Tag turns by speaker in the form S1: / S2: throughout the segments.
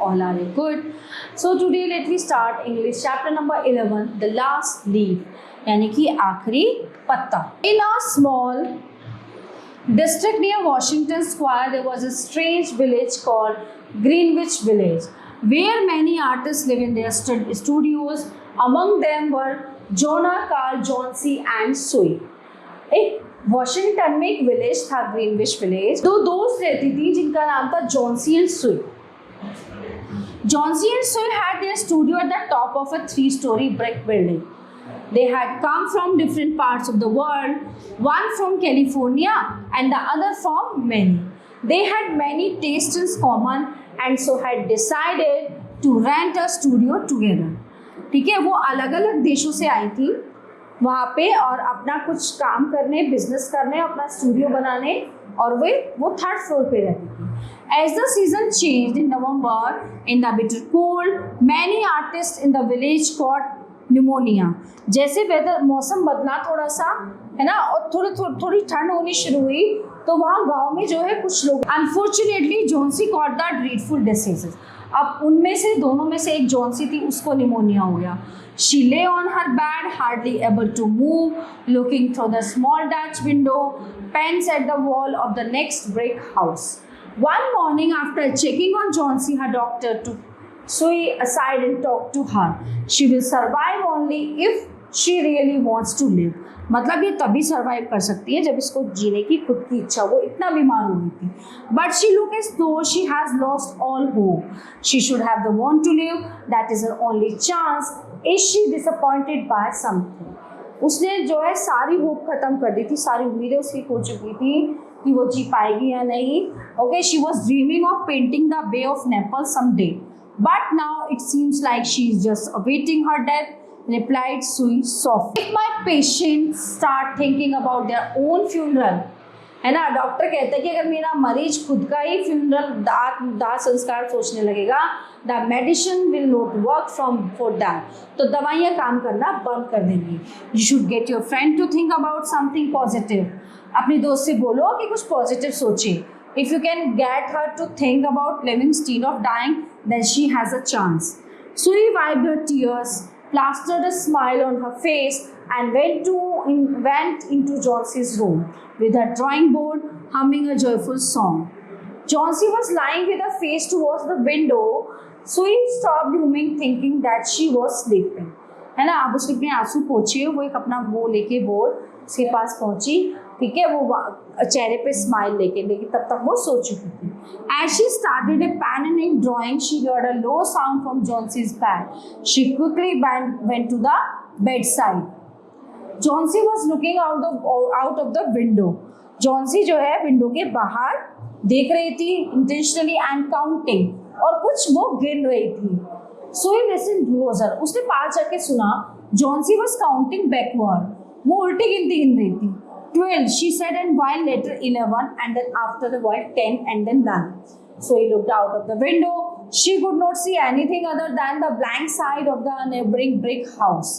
S1: all are good. So today let me start English chapter number 11, the last leaf, यानी कि आखिरी पत्ता. In a small district near Washington Square, there was a strange village called Greenwich Village, where many artists live in their studios. Among them were Jonah, Carl, John C. and Sui. एक Washington में एक village था, Greenwich village. दो दोस्त रहती थी जिनका नाम था जॉन्सी एंड सुई. जॉन्सी एंड सुई had their studio at the top of a 3-story brick building. They had come from different parts of the world, one from California and the other from Maine. They had many tastes in common and so had decided to rent a studio together. ठीक है, वो अलग अलग देशों से आई थी वहाँ पे और अपना कुछ काम करने, बिजनेस करने, अपना स्टूडियो बनाने, और वो 3rd फ्लोर पे रहती थी. As the season changed in November, in the bitter cold, many artists in the village caught pneumonia. जैसे वेदर मौसम बदला थोड़ा सा, है ना, और थोड़ी ठंड होनी शुरू हुई, तो वहाँ गांव में जो है कुछ लोग, unfortunately Johnsy caught the dreadful diseases. अब उनमें से दोनों में से एक जॉन्सी थी, उसको निमोनिया हो गया. She lay on her bed, hardly able to move, looking through the small Dutch window, pens at the wall of the next brick house. One morning, after checking on Johnsy, her doctor took Sui aside and talked to her. She will survive only if she really wants to live. मतलब ये तभी survive कर सकती है जब इसको जीने की खुद की इच्छा, वो इतना बीमार हो गई थी. But she look as though she has lost all hope. She should have the want to live, that is her only chance. Is she disappointed by something. उसने जो है सारी होप खत्म कर दी थी, सारी उम्मीदें उसकी खो चुकी थी कि वो जी पाएगी या नहीं. Okay, she was dreaming of painting the bay of Naples some day, but now it seems like she is just awaiting her death, replied Sui softly. If my patients start thinking about their own funeral, है ना, doctor कहते हैं कि अगर मेरा मरीज खुद का ही फ्यूनरल दाह संस्कार सोचने लगेगा, the medicine will not work for that, तो दवाइयाँ काम करना बंद कर देंगी. You should get your friend to think about something positive. अपनी दोस्त से बोलो कि कुछ पॉजिटिव सोचे. If you can get her to think about living instead of dying, then she has a chance. Sui wiped her tears, plastered a smile on her face, and went into Johnsie's room with her drawing board, humming a joyful song. Johnsy was lying with her face towards the window. Sui stopped humming, thinking that she was sleeping. है ना, अब उसने अपने आंसू पोंछे, वो एक अपना वो लेके बोर्ड उसके पास पहुंची. ठीक है, वो चेहरे पे स्माइल लेकिन तब तक वो सो चुकी थी. As she started a pen and ink drawing, she heard a low sound from Johnsie's bed. She quickly went to the bedside. Johnsy was looking out of the window. Johnsy जो है window के बाहर देख रही थी intentionally and counting, और कुछ वो गिन रही थी. Sui listened closer. उसने पास जाके सुना. Johnsy was counting backward. वो उल्टी गिनती गिन रही थी. 12, she said, and while later 11, and then after the while 10, and then 9. So he looked out of the window. She could not see anything other than the blank side of the neighboring brick house.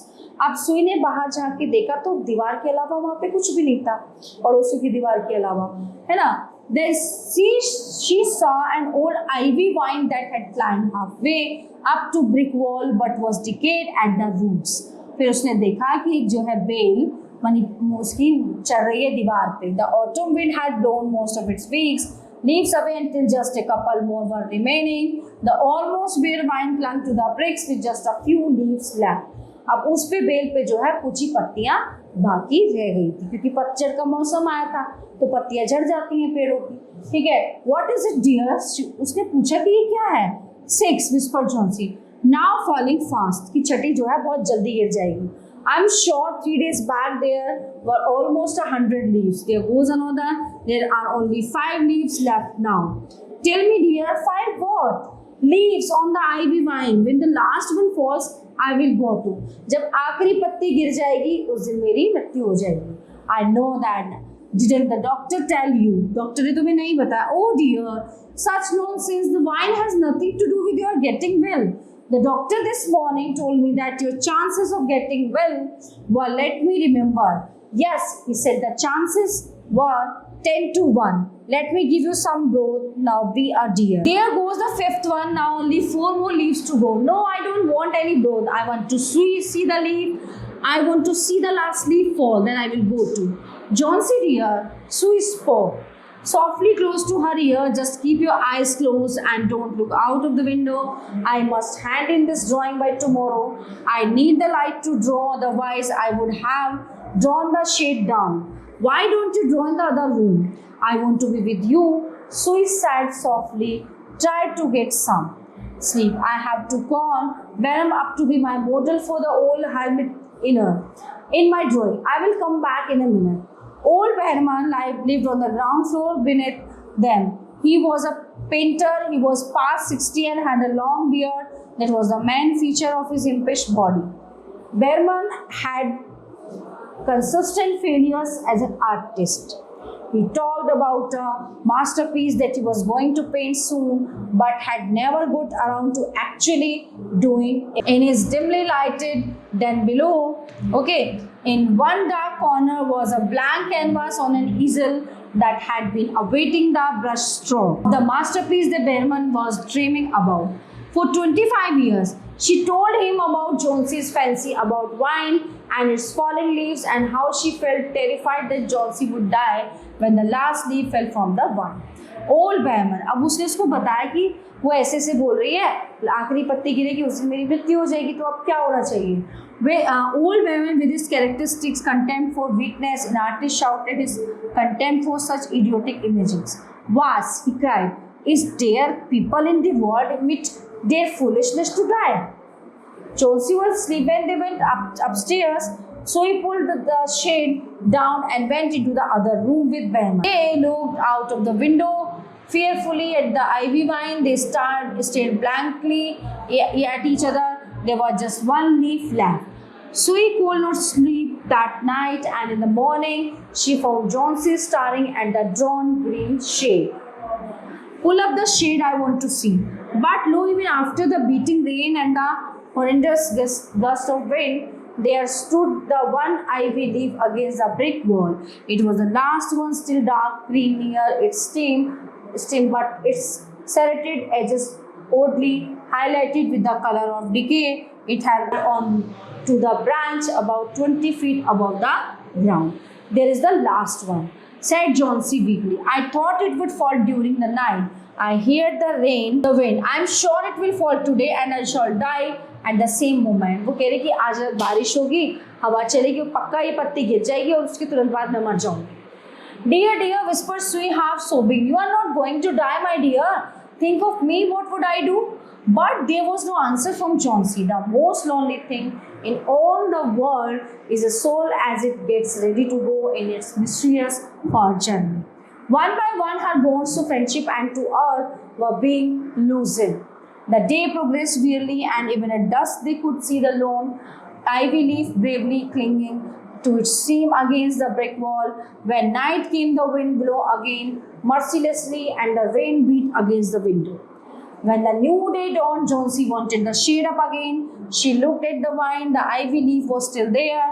S1: अब सुई ने बाहर जाके देखा तो दीवार के अलावा वहाँ पे कुछ भी नहीं था, पड़ोसी की दीवार के अलावा, है ना. Then she saw an old ivy vine that had climbed halfway up to brick wall but was decayed at the roots. फिर उसने देखा कि एक जो है बेल उसकी चढ़ रही है दीवार पे. The autumn wind had blown most of its leaves away until just a couple more were remaining. The almost bare vine clung to the bricks with just a few leaves left. अब उस पे bell पे जो है कुछ ही पत्तियां बाकी रह गई थी, क्योंकि पतझड़ का मौसम आया था तो पत्तियां झड़ जाती हैं पेड़ों की. ठीक है, What is it, dear? उसने पूछा कि ये क्या है. 6, whispered Johnsy, now falling fast, कि छठी जो है बहुत जल्दी गिर जाएगी. I'm sure 3 days back there were almost 100 leaves. There goes another. There are only 5 leaves left now. Tell me, dear, 5 what? Leaves on the ivy vine. When the last one falls, I will go too. जब आखिरी पत्ती गिर जाएगी, उस दिन मेरी मृत्यु हो जाएगी. I know that. Didn't the doctor tell you? Doctor ने तुम्हें नहीं बताया. Oh dear, such nonsense. The wine has nothing to do with your getting well. The doctor this morning told me that your chances of getting well were, let me remember. Yes, he said the chances were 10 to 1. Let me give you some broth. Now be a dear. There goes the fifth one. Now only 4 more leaves to go. No, I don't want any broth. I want to see the leaf. I want to see the last leaf fall. Then I will go to. Johnsy dear, Sue spoke. Softly close to her ear, just keep your eyes closed and don't look out of the window. I must hand in this drawing by tomorrow. I need the light to draw, otherwise I would have drawn the shade down. Why don't you draw in the other room? I want to be with you. Sue sighed softly, tried to get some sleep. I have to call Venom up to be my model for the old hermit in my drawing. I will come back in a minute. Old Behrman lived on the ground floor beneath them. He was a painter. He was past 60 and had a long beard that was the main feature of his impish body. Behrman had consistent failures as an artist. He talked about a masterpiece that he was going to paint soon, but had never got around to actually doing it. In his dimly lighted den below, in one dark corner was a blank canvas on an easel that had been awaiting the brush stroke. The masterpiece that Behrman was dreaming about. For 25 years, she told him about Jonesy's fancy about wine and its falling leaves and how she felt terrified that Jonesy would die when the last leaf fell from the vine. Old Behrman, अब उसने उसको बताया कि वो ऐसे बोल रही है, आखिरी पत्ती गिरेगी उस दिन मेरी मृत्यु हो जाएगी, तो अब क्या होना चाहिए? Old Behrman, with his characteristics contempt for weakness, an artist shouted his contempt for such idiotic images. "Was," he cried, "is there people in the world admit their foolishness to die?" Jonesy was asleep when they went upstairs, so he pulled the shade down and went into the other room with Behrman. They looked out of the window fearfully at the ivy vine. They stared blankly at each other. There was just one leaf left. Sue could not sleep that night, and in the morning she found Jonesy staring at the drawn green shade. "Pull up the shade, I want to see." But lo, even after the beating rain and the horrendous gust of wind, there stood the one ivy leaf against the brick wall. It was the last one, still dark green near its stem, but its serrated edges oddly highlighted with the color of decay. It had on to the branch about 20 feet above the ground. "There is the last one," said Jonesy weakly. "I thought it would fall during the night. I heard the wind. I'm sure it will fall today and I shall die at the same moment." वो कह रही कि आज बारिश होगी, हवा चलेगी, पक्का ये पत्ती गिर जाएगी और उसके तुरंत बाद मैं मर जाऊंगी. "Dear, dear," whispered Sue, half sobbing, "you are not going to die, my dear. Think of me, what would I do?" But there was no answer from Jonesy. The most lonely thing in all the world is a soul as it gets ready to go in its mysterious far journey. One by one, her bonds to friendship and to earth were being loosened. The day progressed wearily, and even at dusk they could see the lone ivy leaf bravely clinging to its stem against the brick wall. When night came, the wind blew again mercilessly, and the rain beat against the window. When the new day dawned, Jonesy wanted the shade up again. She looked at the vine. The ivy leaf was still there.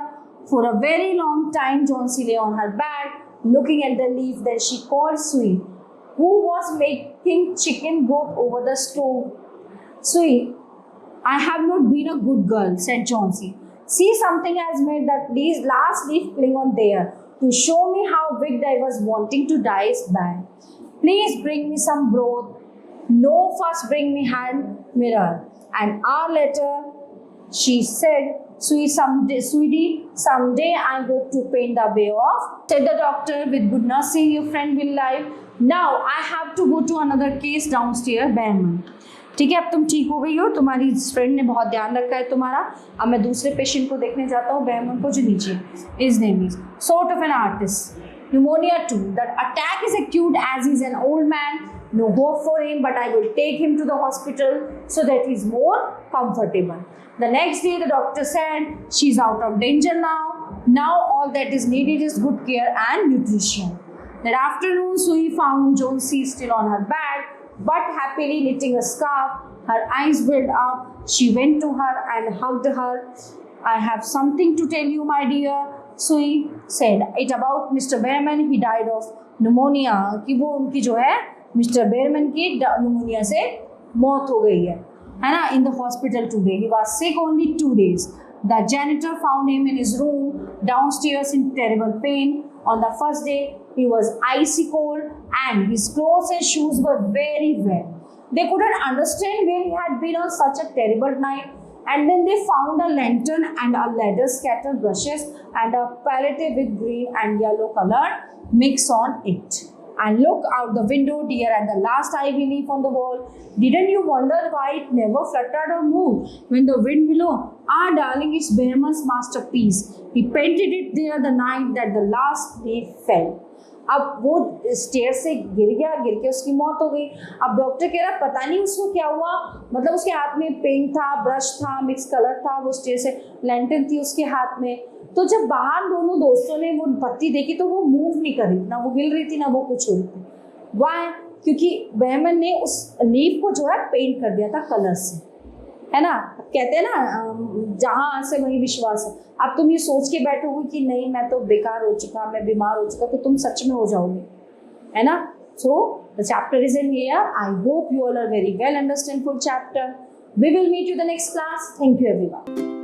S1: For a very long time, Jonesy lay on her back, looking at the leaf. Then she called Sue, who was making chicken broth over the stove. "Sue, I have not been a good girl," said Jonesy. "See, something has made that last leaf cling on there. To show me how wicked I was, wanting to die is bad. Please bring me some broth. No fuss, bring me hand mirror." An hour later, she said, "Sweetie, someday I hope to paint the Bay of," said the doctor. "With good nursing, your friend will live. Now I have to go to another case downstairs, Behrman." ठीक है, अब तुम ठीक हो गई हो, तुम्हारी friend ने बहुत ध्यान रखा है तुम्हारा. अब मैं दूसरे पेशेंट को देखने जाता हूँ, बेहमन को, जो नीचे. His name is sort of an artist. Pneumonia too. The attack is acute as he's an old man. No hope for him, but I will take him to the hospital so that he's more comfortable. The next day, the doctor said, "She's out of danger now. Now all that is needed is good care and nutrition." That afternoon, Sue found Jonesy still on her bed, but happily knitting a scarf. Her eyes welled up. She went to her and hugged her I have something to tell you, my dear. Sui said it about Mr. Behrman. He died of pneumonia. कि वो उनकी जो है mister बेयरमैन की pneumonia से मौत हो गई है ना, in the hospital today. He was sick only 2 days. The janitor found him in his room downstairs in terrible pain. On the first day, he was icy cold and his clothes and shoes were very wet. They couldn't understand where he had been on such a terrible night. And then they found a lantern and a ladder, scattered brushes, and a palette with green and yellow color mix on it. And look out the window, dear, at the last ivy leaf on the wall. Didn't you wonder why it never fluttered or moved when the wind blew? Ah, darling, it's Behrman's masterpiece. He painted it there the night that the last leaf fell. अब वो stair से गिर गया, गिर के उसकी मौत हो गई. अब डॉक्टर कह रहा पता नहीं उसको क्या हुआ, मतलब उसके हाथ में पेंट था, ब्रश था, मिक्स कलर था, वो स्टेयर से लैंटर्न थी उसके हाथ में. तो जब बाहर दोनों दोस्तों ने वो पत्ती देखी तो वो मूव नहीं कर रही, ना वो हिल रही थी ना वो कुछ हो रही थी. वाई? क्योंकि बेहमन ने उस लीफ को जो है पेंट कर दिया था कलर से, है ना. कहते हैं ना जहाँ से वही विश्वास है. अब तुम ये सोच के बैठोगे कि नहीं मैं तो बेकार हो चुका, मैं बीमार हो चुका, तो तुम सच में हो जाओगे, है ना. So the chapter is in here. I hope you all are very well understand full chapter. We will meet you the next class. Thank you everyone.